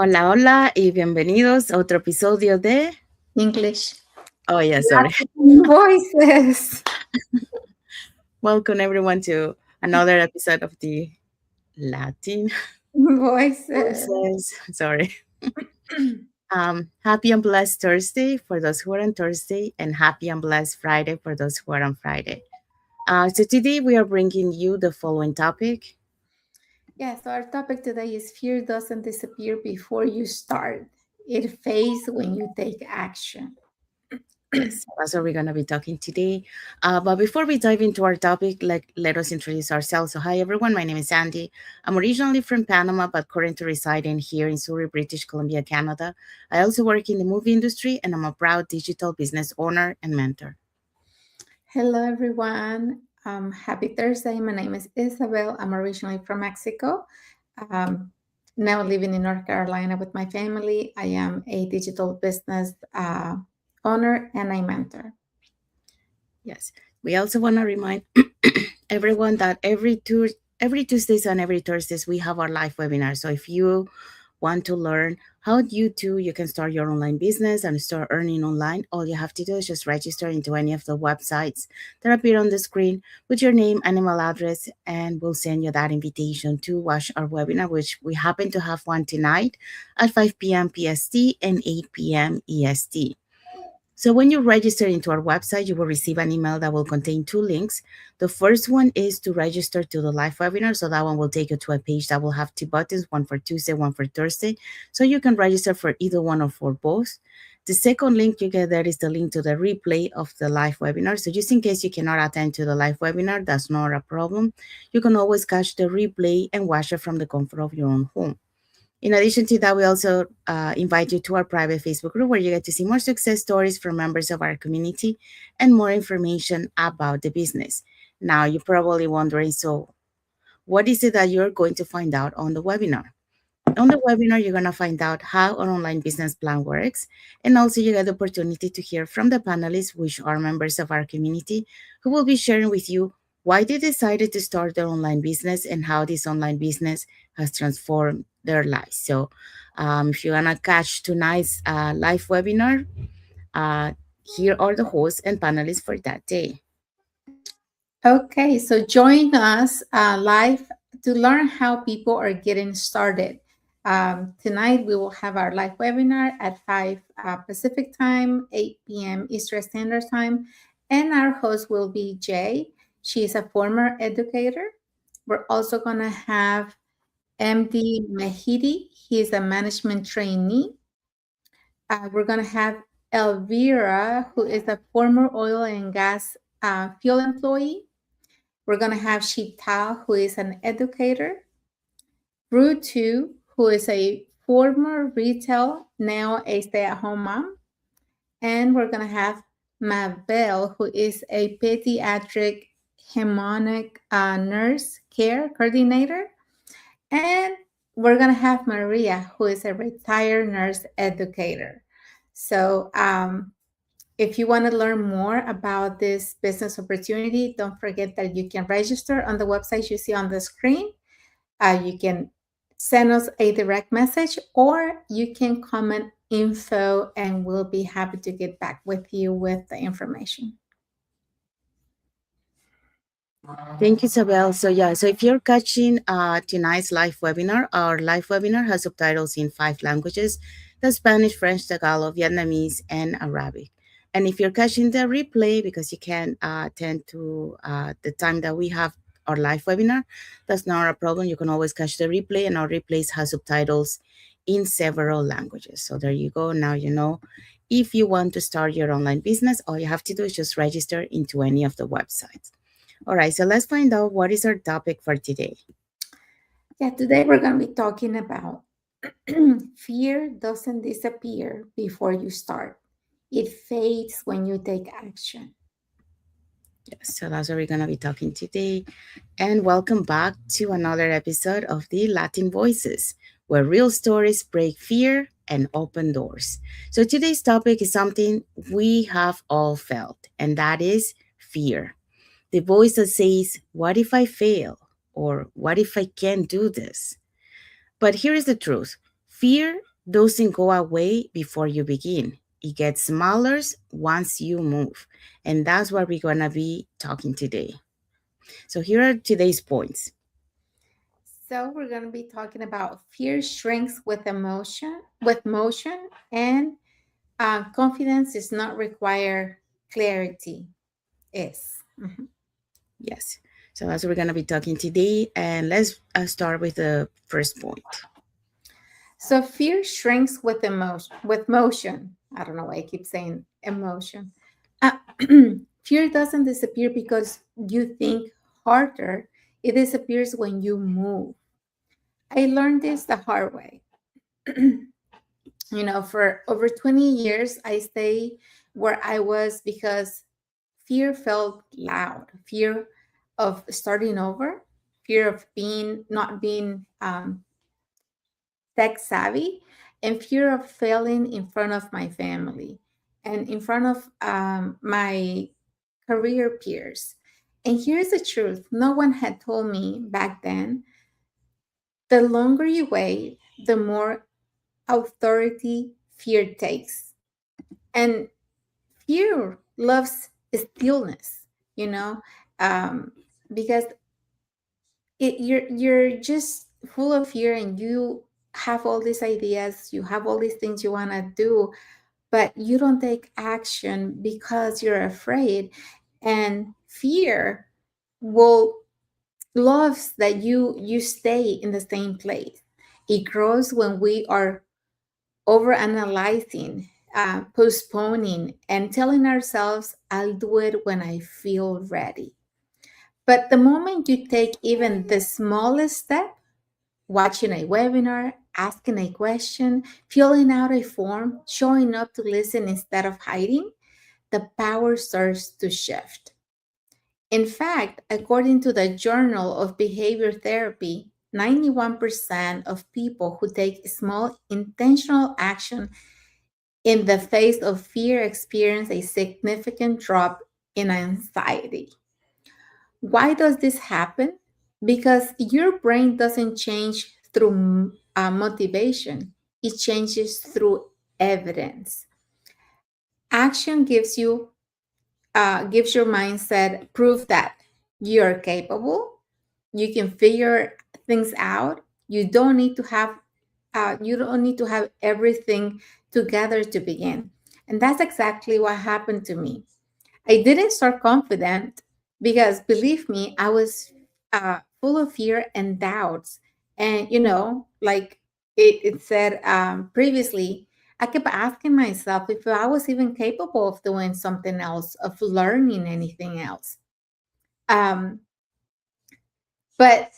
Hola, hola y bienvenidos a otro episodio de... English. Oh, yeah, sorry. Voices. Welcome everyone to another episode of the Latin Voices. Voices. Sorry. Happy and blessed Thursday for those who are on Thursday, and happy and blessed Friday for those who are on Friday. So today we are bringing you the following topic. Yes, our topic today is fear doesn't disappear before you start. It fades when you take action. Yes, that's what we're going to be talking today. But before we dive into our topic, let us introduce ourselves. So, hi everyone, my name is Sandy. I'm originally from Panama, but currently residing here in Surrey, British Columbia, Canada. I also work in the movie industry, and I'm a proud digital business owner and mentor. Hello, everyone. Happy Thursday. My name is Isabel. I'm originally from Mexico. Um, Now living in North Carolina with my family. I am a digital business owner and a mentor. Yes, we also want to remind everyone that every Tuesdays and every Thursdays we have our live webinar. So if you want to learn how you can start your online business and start earning online, all you have to do is just register into any of the websites that appear on the screen with your name and email address, and we'll send you that invitation to watch our webinar, which we happen to have one tonight at 5 p.m. PST and 8 p.m. EST. So when you register into our website, you will receive an email that will contain two links. The first one is to register to the live webinar. So that one will take you to a page that will have two buttons, one for Tuesday, one for Thursday. So you can register for either one or for both. The second link you get there is the link to the replay of the live webinar. So just in case you cannot attend to the live webinar, that's not a problem. You can always catch the replay and watch it from the comfort of your own home. In addition to that, we also invite you to our private Facebook group where you get to see more success stories from members of our community and more information about the business. Now, you're probably wondering, so what is it that you're going to find out on the webinar? On the webinar, you're going to find out how an online business plan works. And also you get the opportunity to hear from the panelists, which are members of our community, who will be sharing with you why they decided to start their online business and how this online business has transformed their lives. So if you want to catch tonight's live webinar, uh, here are the hosts and panelists for that day. Okay, so join us live to learn how people are getting started. Tonight, we will have our live webinar at 5 Pacific time, 8 p.m. Eastern Standard Time. And our host will be Jay. She is a former educator. We're also going to have MD Mehidi. He is a management trainee. We're going to have Elvira, who is a former oil and gas field employee. We're going to have Shita, who is an educator, Rutu, who is a former retail, now a stay at home mom. And we're going to have Mabel, who is a pediatric hemonic nurse care coordinator. And we're going to have Maria, who is a retired nurse educator. So, if you want to learn more about this business opportunity, don't forget that you can register on the website you see on the screen. You can send us a direct message or you can comment info and we'll be happy to get back with you with the information. Thank you, Isabel. So if you're catching tonight's live webinar, our live webinar has subtitles in 5 languages: the Spanish, French, Tagalog, Vietnamese, and Arabic. And if you're catching the replay because you can't attend to the time that we have our live webinar, that's not a problem. You can always catch the replay, and our replays have subtitles in several languages. So there you go. Now you know. If you want to start your online business, all you have to do is just register into any of the websites. All right, so let's find out what is our topic for today. Yeah, today we're going to be talking about fear doesn't disappear before you start. It fades when you take action. Yes, so that's what we're going to be talking today. And welcome back to another episode of the Latin Voices, where real stories break fear and open doors. So today's topic is something we have all felt, and that is fear. The voice that says, what if I fail? Or what if I can't do this? But here is the truth. Fear doesn't go away before you begin. It gets smaller once you move. And that's what we're going to be talking today. So here are today's points. So we're going to be talking about fear shrinks with motion, and confidence does not require clarity. Is. Mhm. Yes. So that's what we're going to be talking today. And let's start with the first point. So fear shrinks with emotion. With motion. I don't know why I keep saying emotion. Uh, fear doesn't disappear because you think harder. It disappears when you move. I learned this the hard way. For over 20 years, I stay where I was because fear felt loud. Fear of starting over, fear of being not being tech savvy, and fear of failing in front of my family and in front of my career peers. And here's the truth: no one had told me back then, the longer you wait, the more authority fear takes. And fear loves stillness, you know, um, because you're just full of fear, and you have all these ideas, you have all these things you want to do, but you don't take action because you're afraid. And fear will loves that you stay in the same place. It grows when we are over analyzing, postponing, and telling ourselves, I'll do it when I feel ready. But the moment you take even the smallest step, watching a webinar, asking a question, filling out a form, showing up to listen instead of hiding, the power starts to shift. In fact, according to the Journal of Behavior Therapy, 91% of people who take small intentional action in the face of fear experience a significant drop in anxiety. Why does this happen? Because your brain doesn't change through motivation, it changes through evidence. Action gives your mindset proof that you're capable, you can figure things out. You don't need to have everything together to begin. And that's exactly what happened to me. I didn't start confident because, believe me, I was full of fear and doubts. And, like it said previously, I kept asking myself if I was even capable of doing something else, of learning anything else. Um, but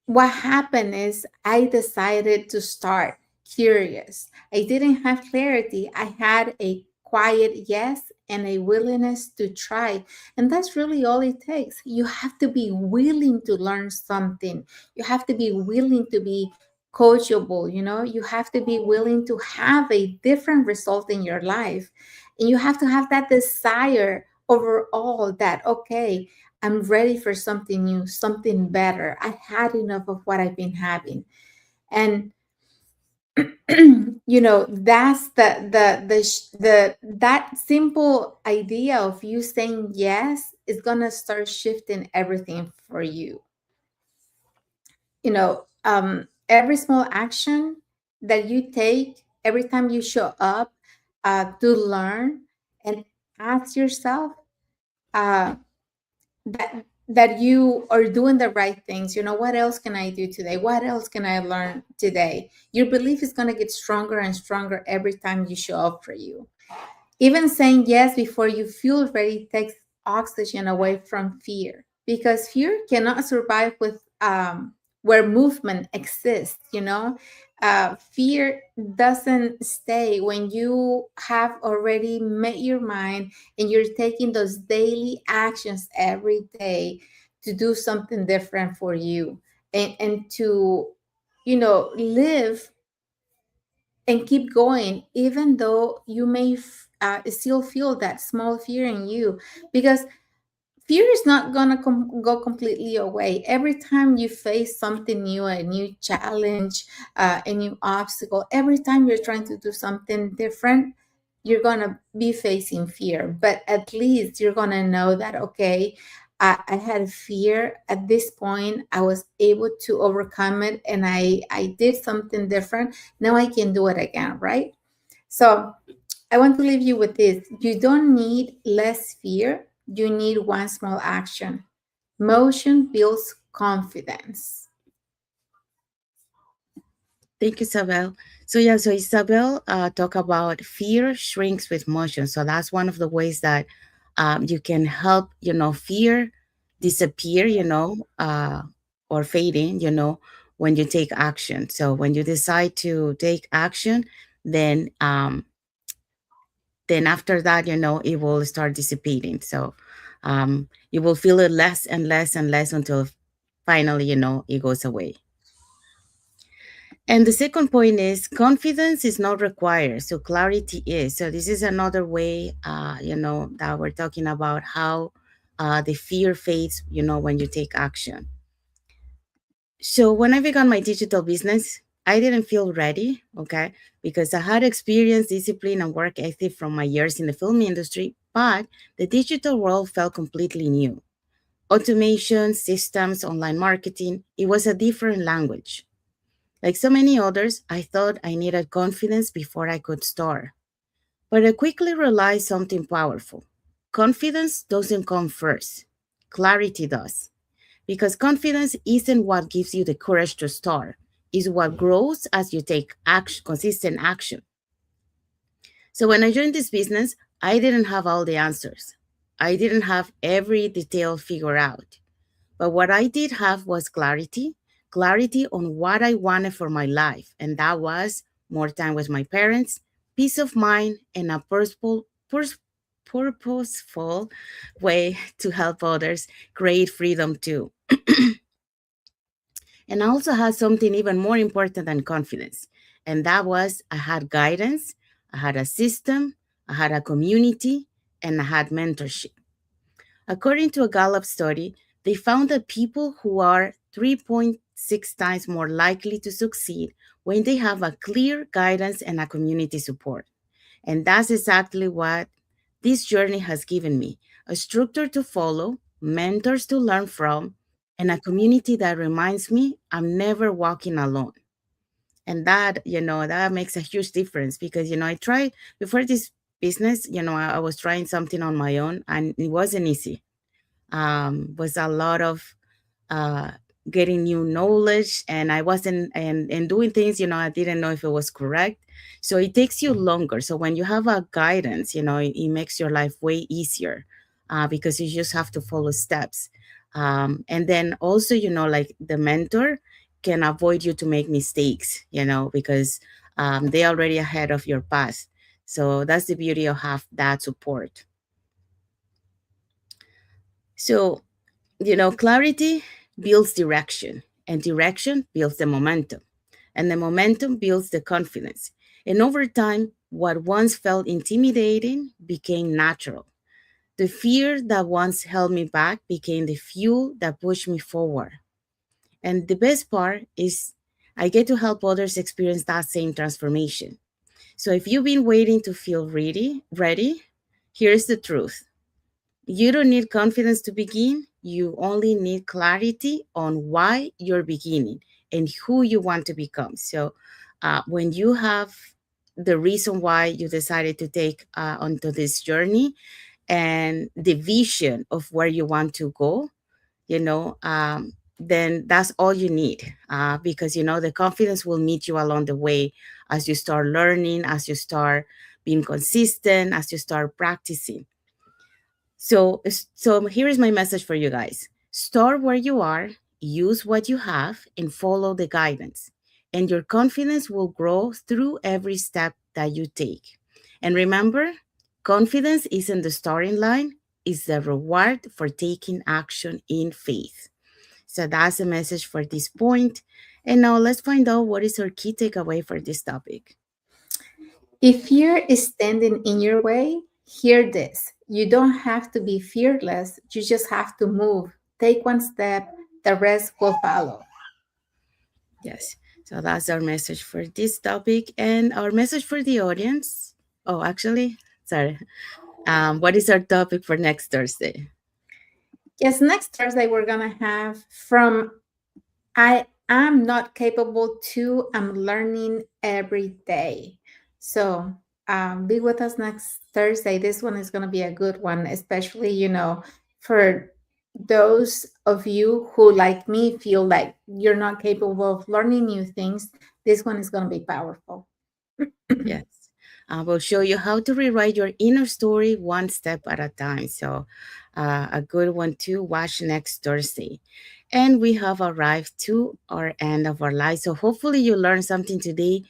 what happened is I decided to start curious. I didn't have clarity. I had a quiet yes and a willingness to try. And that's really all it takes. You have to be willing to learn something. You have to be willing to be coachable, you have to be willing to have a different result in your life. And you have to have that desire overall that, okay, I'm ready for something new, something better. I had enough of what I've been having. And that's the that simple idea of you saying yes is going to start shifting everything for you. Every small action that you take, every time you show up to learn and ask yourself, uh, that you are doing the right things. What else can I do today? What else can I learn today? Your belief is going to get stronger and stronger every time you show up for you. Even saying yes before you feel ready takes oxygen away from fear, because fear cannot survive with where movement exists. Fear doesn't stay when you have already made your mind and you're taking those daily actions every day to do something different for you, and to live and keep going, even though you may still feel that small fear in you. Because fear is not gonna go completely away. Every time you face something new, a new challenge, a new obstacle, every time you're trying to do something different, you're gonna be facing fear. But at least you're gonna know that, okay, I had fear at this point. I was able to overcome it, and I did something different. Now I can do it again, right? So I want to leave you with this. You don't need less fear, you need one small action. Motion builds confidence. Thank you, Isabel. So yeah, so Isabel talk about fear shrinks with motion. So that's one of the ways that you can help, fear disappear, or fading, when you take action. So when you decide to take action, then then after that, it will start dissipating. So you will feel it less and less and less until finally, it goes away. And the second point is confidence is not required, so clarity is. So this is another way, that we're talking about how the fear fades, when you take action. So when I began my digital business, I didn't feel ready, okay, because I had experience, discipline, and work ethic from my years in the film industry, but the digital world felt completely new. Automation, systems, online marketing, it was a different language. Like so many others, I thought I needed confidence before I could start. But I quickly realized something powerful. Confidence doesn't come first, clarity does. Because confidence isn't what gives you the courage to start, it's what grows as you take action, consistent action. So when I joined this business, I didn't have all the answers. I didn't have every detail figured out. But what I did have was clarity on what I wanted for my life. And that was more time with my parents, peace of mind, and a purposeful way to help others create freedom too. And I also had something even more important than confidence. And that was I had guidance, I had a system, I had a community, and I had mentorship. According to a Gallup study, they found that people who are 3.6 times more likely to succeed when they have a clear guidance and a community support. And that's exactly what this journey has given me a structure to follow, mentors to learn from, and a community that reminds me I'm never walking alone. And that, that makes a huge difference because, I tried before this business, I was trying something on my own and it wasn't easy. Was a lot of uh, getting new knowledge, and I wasn't and doing things, I didn't know if it was correct. So it takes you longer. So when you have a guidance, it makes your life way easier because you just have to follow steps. And then also, like the mentor can avoid you to make mistakes, because they're already ahead of your path. So that's the beauty of have that support. So clarity builds direction, and direction builds the momentum, and the momentum builds the confidence. And over time, what once felt intimidating became natural. The fear that once held me back became the fuel that pushed me forward. And the best part is I get to help others experience that same transformation. So if you've been waiting to feel ready, here's the truth. You don't need confidence to begin. You only need clarity on why you're beginning and who you want to become. So, when you have the reason why you decided to take onto this journey and the vision of where you want to go, then that's all you need because, the confidence will meet you along the way as you start learning, as you start being consistent, as you start practicing. So here is my message for you guys. Start where you are, use what you have, and follow the guidance. And your confidence will grow through every step that you take. And remember, confidence isn't the starting line, it's the reward for taking action in faith. So that's the message for this point. And now let's find out what is our key takeaway for this topic. If fear is standing in your way, hear this. You don't have to be fearless. You just have to move. Take one step, the rest will follow. Yes. So that's our message for this topic and our message for the audience. Oh, actually, sorry. What is our topic for next Thursday? Yes, next Thursday we're going to have from I am not capable to, I'm learning every day. So be with us next Thursday. This one is going to be a good one, especially, for those of you who, like me, feel like you're not capable of learning new things. This one is going to be powerful. Yes. I will show you how to rewrite your inner story one step at a time. So, a good one to watch next Thursday. And we have arrived to our end of our life. So, hopefully, you learned something today,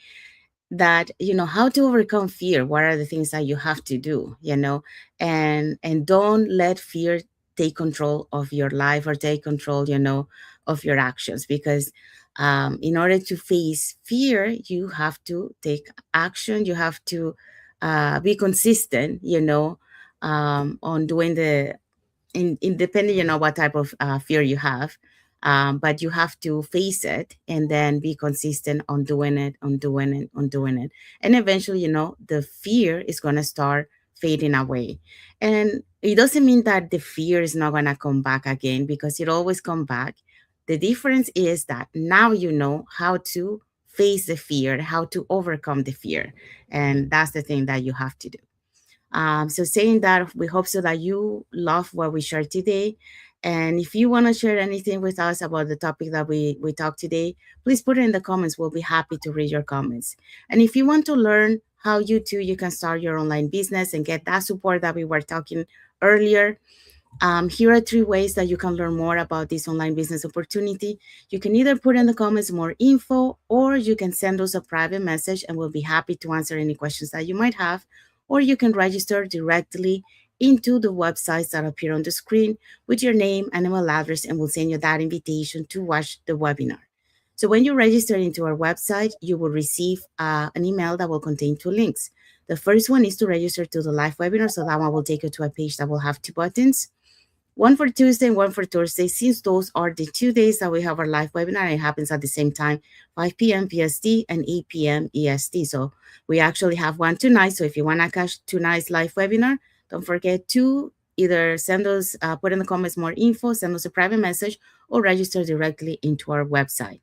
that how to overcome fear. What are the things that you have to do, and don't let fear take control of your life, or take control, of your actions, because in order to face fear, you have to take action. You have to be consistent, on doing the independent, what type of fear you have. But you have to face it and then be consistent on doing it, on doing it, on doing it. And eventually, the fear is going to start fading away. And it doesn't mean that the fear is not going to come back again, because it always come back. The difference is that now you know how to face the fear, how to overcome the fear. And that's the thing that you have to do. So saying that, we hope so that you love what we shared today. And if you want to share anything with us about the topic that we talked today, please put it in the comments. We'll be happy to read your comments. And if you want to learn how you can start your online business and get that support that we were talking earlier, here are three ways that you can learn more about this online business opportunity. You can either put in the comments more info, or you can send us a private message and we'll be happy to answer any questions that you might have. Or you can register directly into the websites that appear on the screen with your name and email address, and we'll send you that invitation to watch the webinar. So when you register into our website, you will receive an email that will contain two links. The first one is to register to the live webinar. So that one will take you to a page that will have two buttons, one for Tuesday and one for Thursday, since those are the 2 days that we have our live webinar. It happens at the same time, 5 p.m. PST and 8 p.m. EST. So we actually have one tonight. So if you want to catch tonight's live webinar, don't forget to either send us, put in the comments more info, send us a private message, or register directly into our website.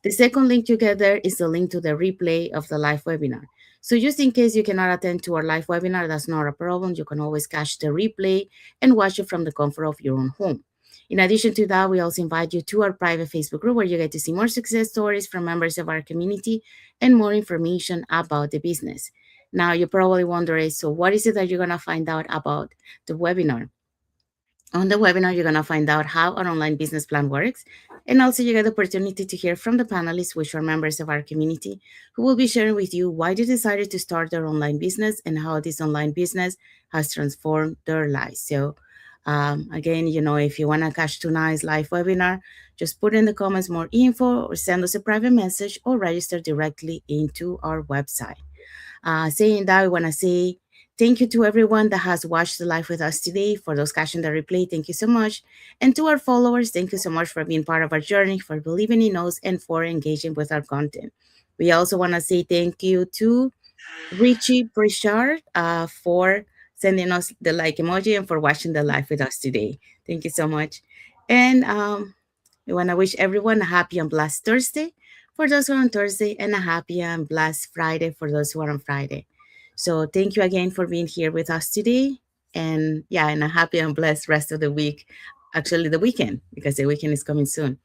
The second link you get there is the link to the replay of the live webinar. So just in case you cannot attend to our live webinar, that's not a problem. You can always catch the replay and watch it from the comfort of your own home. In addition to that, we also invite you to our private Facebook group, where you get to see more success stories from members of our community and more information about the business. Now, you're probably wondering, so what is it that you're going to find out about the webinar? On the webinar, you're going to find out how an online business plan works. And also, you get the opportunity to hear from the panelists, which are members of our community, who will be sharing with you why they decided to start their online business and how this online business has transformed their lives. So, again, if you want to catch tonight's live webinar, just put in the comments more info, or send us a private message, or register directly into our website. Saying that, I want to say thank you to everyone that has watched the live with us today. For those catching the replay, thank you so much. And to our followers, thank you so much for being part of our journey, for believing in us, and for engaging with our content. We also want to say thank you to Richie Burchard for sending us the like emoji and for watching the live with us today. Thank you so much. And we want to wish everyone a happy and blessed Thursday for those who are on Thursday, and a happy and blessed Friday for those who are on Friday. So thank you again for being here with us today. And yeah, and a happy and blessed rest of the week. Actually, the weekend, because the weekend is coming soon,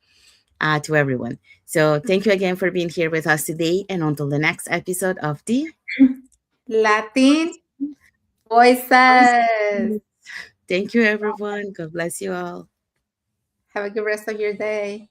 to everyone. So thank you again for being here with us today. And until the next episode of the Latin voices. Thank you, everyone. God bless you all. Have a good rest of your day.